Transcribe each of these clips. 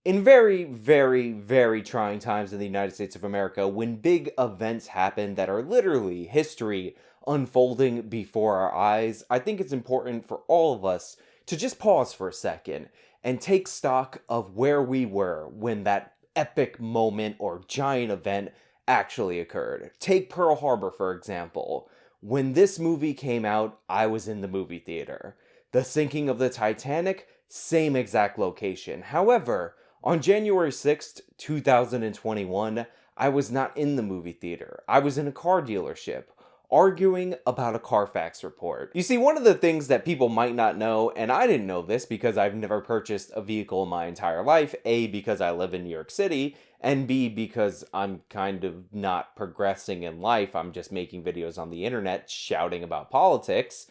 In very, very, very trying times in the United States of America, when big events happen that are literally history unfolding before our eyes, I think it's important for all of us to just pause for a second and take stock of where we were when that epic moment or giant event actually occurred. Take Pearl Harbor, for example. When this movie came out, I was in the movie theater. The sinking of the Titanic, same exact location. However, on January 6th, 2021, I was not in the movie theater. I was in a car dealership, arguing about a Carfax report. You see, one of the things that people might not know, and I didn't know this because I've never purchased a vehicle in my entire life, A, because I live in New York City, and B, because I'm kind of not progressing in life. I'm just making videos on the internet shouting about politics,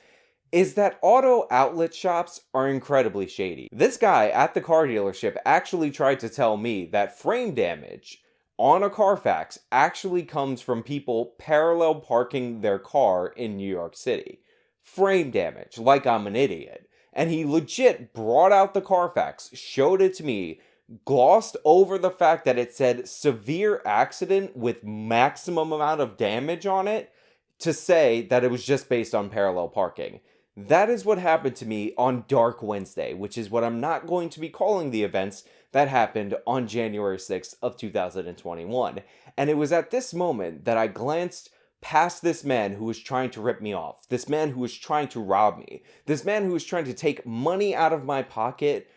is that auto outlet shops are incredibly shady. This guy at the car dealership actually tried to tell me that frame damage on a Carfax actually comes from people parallel parking their car in New York City. Frame damage, like I'm an idiot. And he legit brought out the Carfax, showed it to me, glossed over the fact that it said severe accident with maximum amount of damage on it, to say that it was just based on parallel parking. That is what happened to me on Dark Wednesday, which is what I'm not going to be calling the events that happened on January 6th of 2021. And it was at this moment that I glanced past this man who was trying to rip me off, this man who was trying to rob me, this man who was trying to take money out of my pocket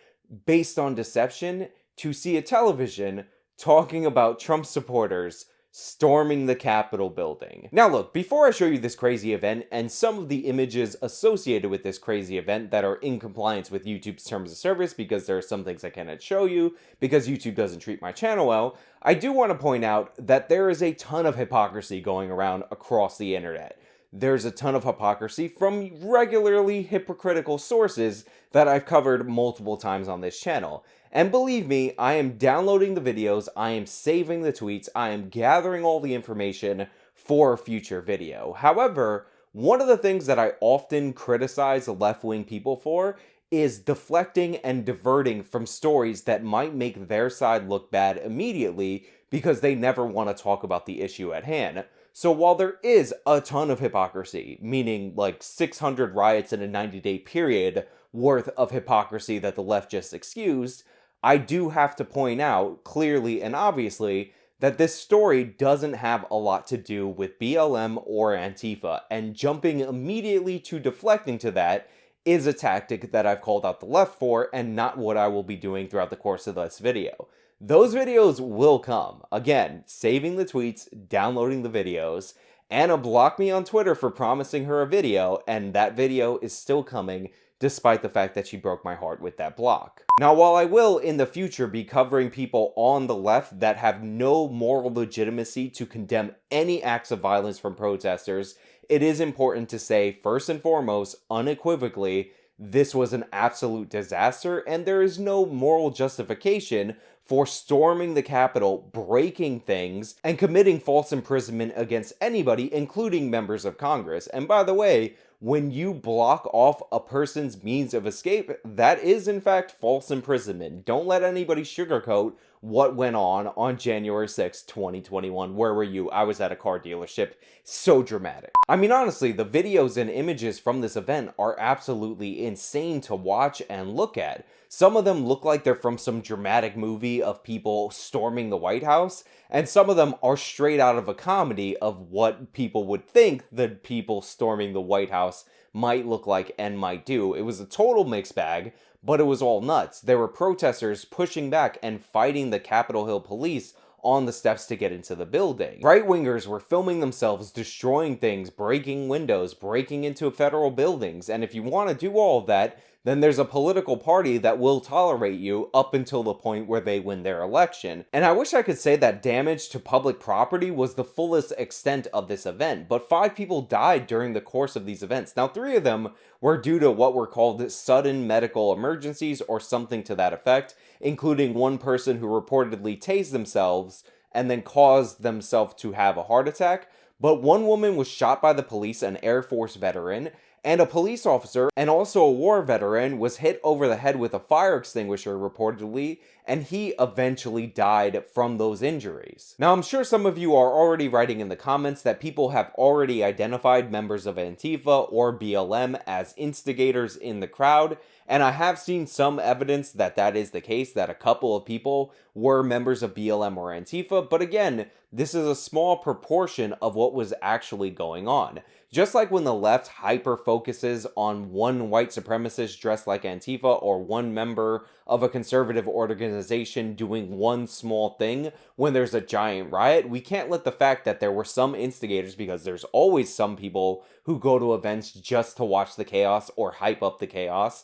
based on deception, to see a television talking about Trump supporters storming the Capitol building. Now look, before I show you this crazy event and some of the images associated with this crazy event that are in compliance with YouTube's terms of service, because there are some things I cannot show you because YouTube doesn't treat my channel well, I do want to point out that there is a ton of hypocrisy going around across the internet. There's a ton of hypocrisy from regularly hypocritical sources that I've covered multiple times on this channel. And believe me, I am downloading the videos, I am saving the tweets, I am gathering all the information for a future video. However, one of the things that I often criticize left-wing people for is deflecting and diverting from stories that might make their side look bad immediately because they never want to talk about the issue at hand. So while there is a ton of hypocrisy, meaning like 600 riots in a 90-day period worth of hypocrisy that the left just excused, I do have to point out clearly and obviously that this story doesn't have a lot to do with BLM or Antifa, and jumping immediately to deflecting to that is a tactic that I've called out the left for, and not what I will be doing throughout the course of this video. Those videos will come. Again, saving the tweets, downloading the videos. Anna blocked me on Twitter for promising her a video, and that video is still coming, despite the fact that she broke my heart with that block. Now, while I will in the future be covering people on the left that have no moral legitimacy to condemn any acts of violence from protesters, it is important to say, first and foremost, unequivocally, this was an absolute disaster, and there is no moral justification for storming the Capitol, breaking things, and committing false imprisonment against anybody, including members of Congress. And by the way, when you block off a person's means of escape, that is in fact false imprisonment. Don't let anybody sugarcoat what went on January 6th, 2021. Where were you? I was at a car dealership. So dramatic. I mean, honestly, the videos and images from this event are absolutely insane to watch and look at. Some of them look like they're from some dramatic movie of people storming the White House, and some of them are straight out of a comedy of what people would think the people storming the White House might look like and might do. It was a total mixed bag, but it was all nuts. There were protesters pushing back and fighting the Capitol Hill police on the steps to get into the building. Right-wingers were filming themselves destroying things, breaking windows, breaking into federal buildings, and if you want to do all of that, then there's a political party that will tolerate you up until the point where they win their election. And I wish I could say that damage to public property was the fullest extent of this event, but 5 people died during the course of these events. Now, 3 of them were due to what were called sudden medical emergencies or something to that effect, including one person who reportedly tased themselves and then caused themselves to have a heart attack. But one woman was shot by the police, an Air Force veteran, And a police officer and also a war veteran was hit over the head with a fire extinguisher reportedly, and he eventually died from those injuries. Now, I'm sure some of you are already writing in the comments that people have already identified members of Antifa or BLM as instigators in the crowd, and I have seen some evidence that that is the case, that a couple of people were members of BLM or Antifa, but again, this is a small proportion of what was actually going on. Just like when the left hyper focuses on one white supremacist dressed like Antifa or one member of a conservative organization doing one small thing when there's a giant riot, we can't let the fact that there were some instigators, because there's always some people who go to events just to watch the chaos or hype up the chaos,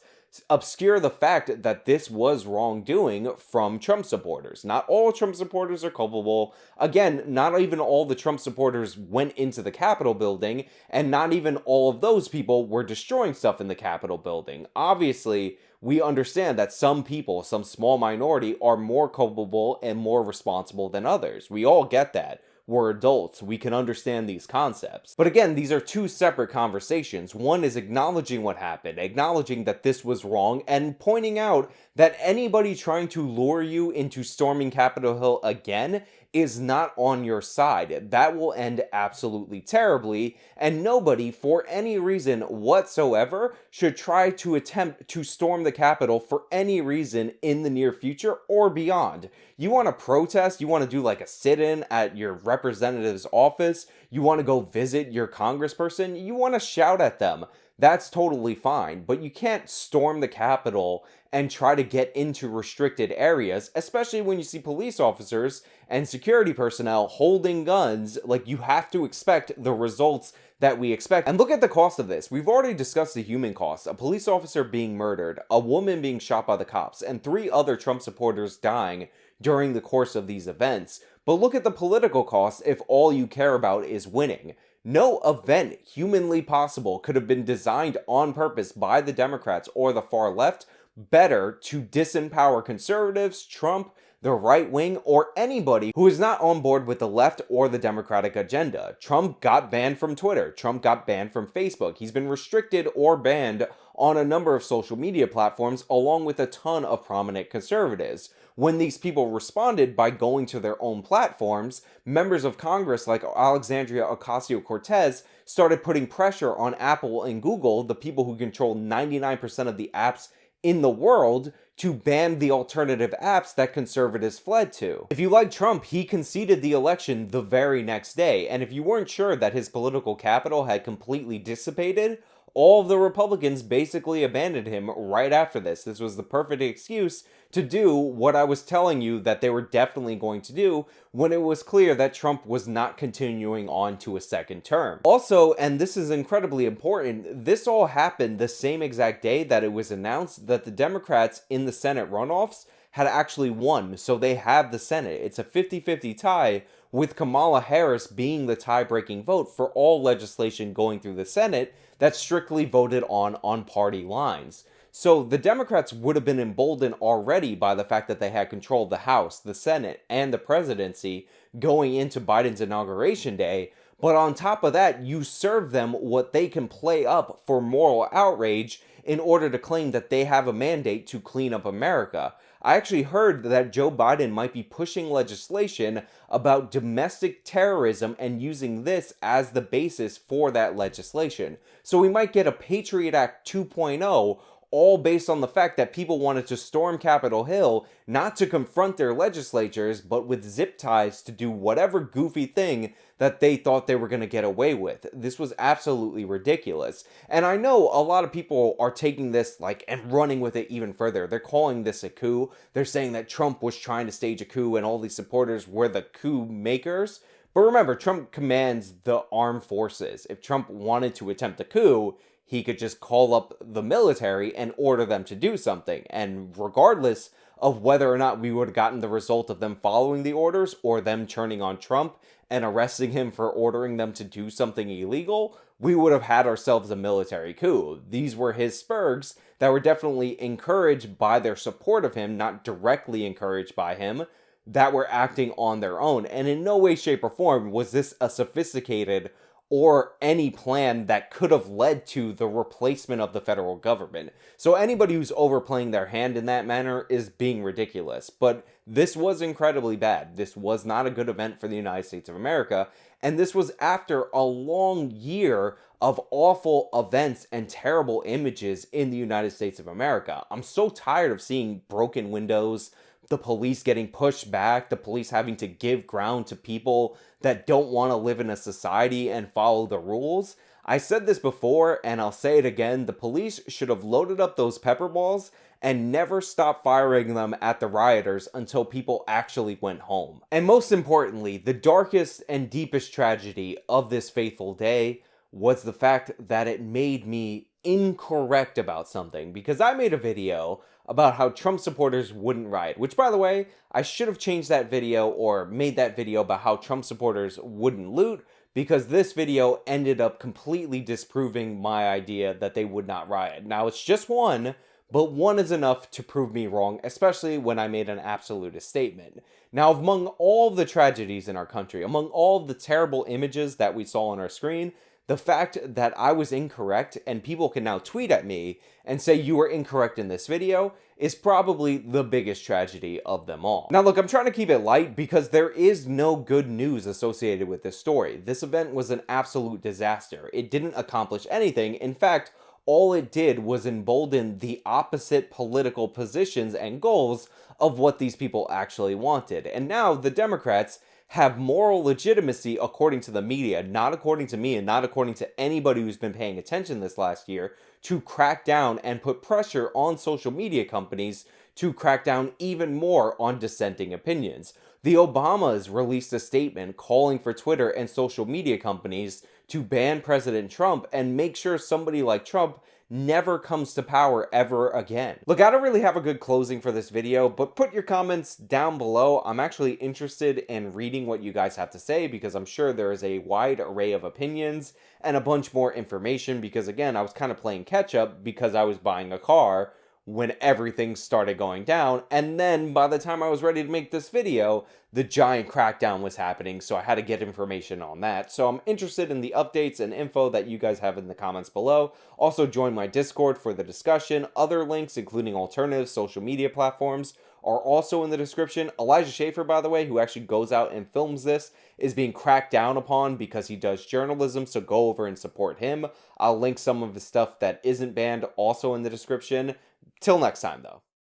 obscure the fact that this was wrongdoing from Trump supporters. Not all Trump supporters are culpable. Again, not even all the Trump supporters went into the Capitol building, and not even all of those people were destroying stuff in the Capitol building. Obviously, we understand that some people, some small minority, are more culpable and more responsible than others. We all get that. We're adults, we can understand these concepts. But again, these are two separate conversations. One is acknowledging what happened, acknowledging that this was wrong, and pointing out that anybody trying to lure you into storming Capitol Hill again is not on your side. That will end absolutely terribly, and nobody, for any reason whatsoever, should try to attempt to storm the Capitol for any reason in the near future or beyond. You want to protest, you want to do like a sit-in at your representative's office, you want to go visit your congressperson, you want to shout at them. That's totally fine, but you can't storm the Capitol and try to get into restricted areas, especially when you see police officers and security personnel holding guns. Like, you have to expect the results that we expect. And look at the cost of this. We've already discussed the human cost. A police officer being murdered, a woman being shot by the cops, and 3 other Trump supporters dying during the course of these events. But look at the political cost if all you care about is winning. No event humanly possible could have been designed on purpose by the Democrats or the far left better to disempower conservatives, Trump, the right wing, or anybody who is not on board with the left or the Democratic agenda. Trump got banned from Twitter. Trump got banned from Facebook. He's been restricted or banned on a number of social media platforms, along with a ton of prominent conservatives. When these people responded by going to their own platforms, members of Congress like Alexandria Ocasio-Cortez started putting pressure on Apple and Google, the people who control 99% of the apps in the world, to ban the alternative apps that conservatives fled to. If you like Trump, he conceded the election the very next day, and if you weren't sure that his political capital had completely dissipated, all of the Republicans basically abandoned him right after this. This was the perfect excuse to do what I was telling you that they were definitely going to do when it was clear that Trump was not continuing on to a second term. Also, and this is incredibly important, this all happened the same exact day that it was announced that the Democrats in the Senate runoffs had actually won, so they have the Senate. It's a 50-50 tie, with Kamala Harris being the tie-breaking vote for all legislation going through the Senate that's strictly voted on party lines. So the Democrats would have been emboldened already by the fact that they had control of the House, the Senate, and the presidency going into Biden's inauguration day. But on top of that, you serve them what they can play up for moral outrage in order to claim that they have a mandate to clean up America. I actually heard that Joe Biden might be pushing legislation about domestic terrorism and using this as the basis for that legislation. So we might get a Patriot Act 2.0, all based on the fact that people wanted to storm Capitol Hill, not to confront their legislatures, but with zip ties to do whatever goofy thing that they thought they were going to get away with. This was absolutely ridiculous. And I know a lot of people are taking this and running with it even further. They're calling this a coup. They're saying that Trump was trying to stage a coup and all these supporters were the coup makers. But remember, Trump commands the armed forces. If Trump wanted to attempt a coup, he could just call up the military and order them to do something. And regardless of whether or not we would have gotten the result of them following the orders or them turning on Trump and arresting him for ordering them to do something illegal, we would have had ourselves a military coup. These were his spurgs that were definitely encouraged by their support of him, not directly encouraged by him, that were acting on their own. And in no way, shape, or form was this a sophisticated or any plan that could have led to the replacement of the federal government. So anybody who's overplaying their hand in that manner is being ridiculous. But this was incredibly bad. This was not a good event for the United States of America. And this was after a long year of awful events and terrible images in the United States of America. I'm so tired of seeing broken windows, the police getting pushed back, the police having to give ground to people that don't want to live in a society and follow the rules. I said this before and I'll say it again, the police should have loaded up those pepper balls and never stopped firing them at the rioters until people actually went home. And most importantly, the darkest and deepest tragedy of this fateful day was the fact that it made me incorrect about something, because I made a video about how Trump supporters wouldn't riot, which, by the way, I should have changed that video or made that video about how Trump supporters wouldn't loot, because this video ended up completely disproving my idea that they would not riot. Now, it's just one, but one is enough to prove me wrong, especially when I made an absolutist statement. Now, among all the tragedies in our country, among all the terrible images that we saw on our screen, the fact that I was incorrect and people can now tweet at me and say you were incorrect in this video is probably the biggest tragedy of them all. Now look, I'm trying to keep it light because there is no good news associated with this story. This event was an absolute disaster. It didn't accomplish anything. In fact, all it did was embolden the opposite political positions and goals of what these people actually wanted. And now the Democrats have moral legitimacy according to the media, not according to me and not according to anybody who's been paying attention this last year, to crack down and put pressure on social media companies to crack down even more on dissenting opinions. The Obamas released a statement calling for Twitter and social media companies to ban President Trump and make sure somebody like Trump never comes to power ever again. Look, I don't really have a good closing for this video, but put your comments down below. I'm actually interested in reading what you guys have to say because I'm sure there is a wide array of opinions and a bunch more information because, again, I was kind of playing catch up because I was buying a car when everything started going down, and then by the time I was ready to make this video, the giant crackdown was happening, so I had to get information on that. So I'm interested in the updates and info that you guys have in the comments below. Also join my Discord for the discussion. Other links, including alternative social media platforms, are also in the description. Elijah Schaefer, by the way, who actually goes out and films this, is being cracked down upon because he does journalism, so go over and support him. I'll link some of the stuff that isn't banned also in the description. Till next time, though.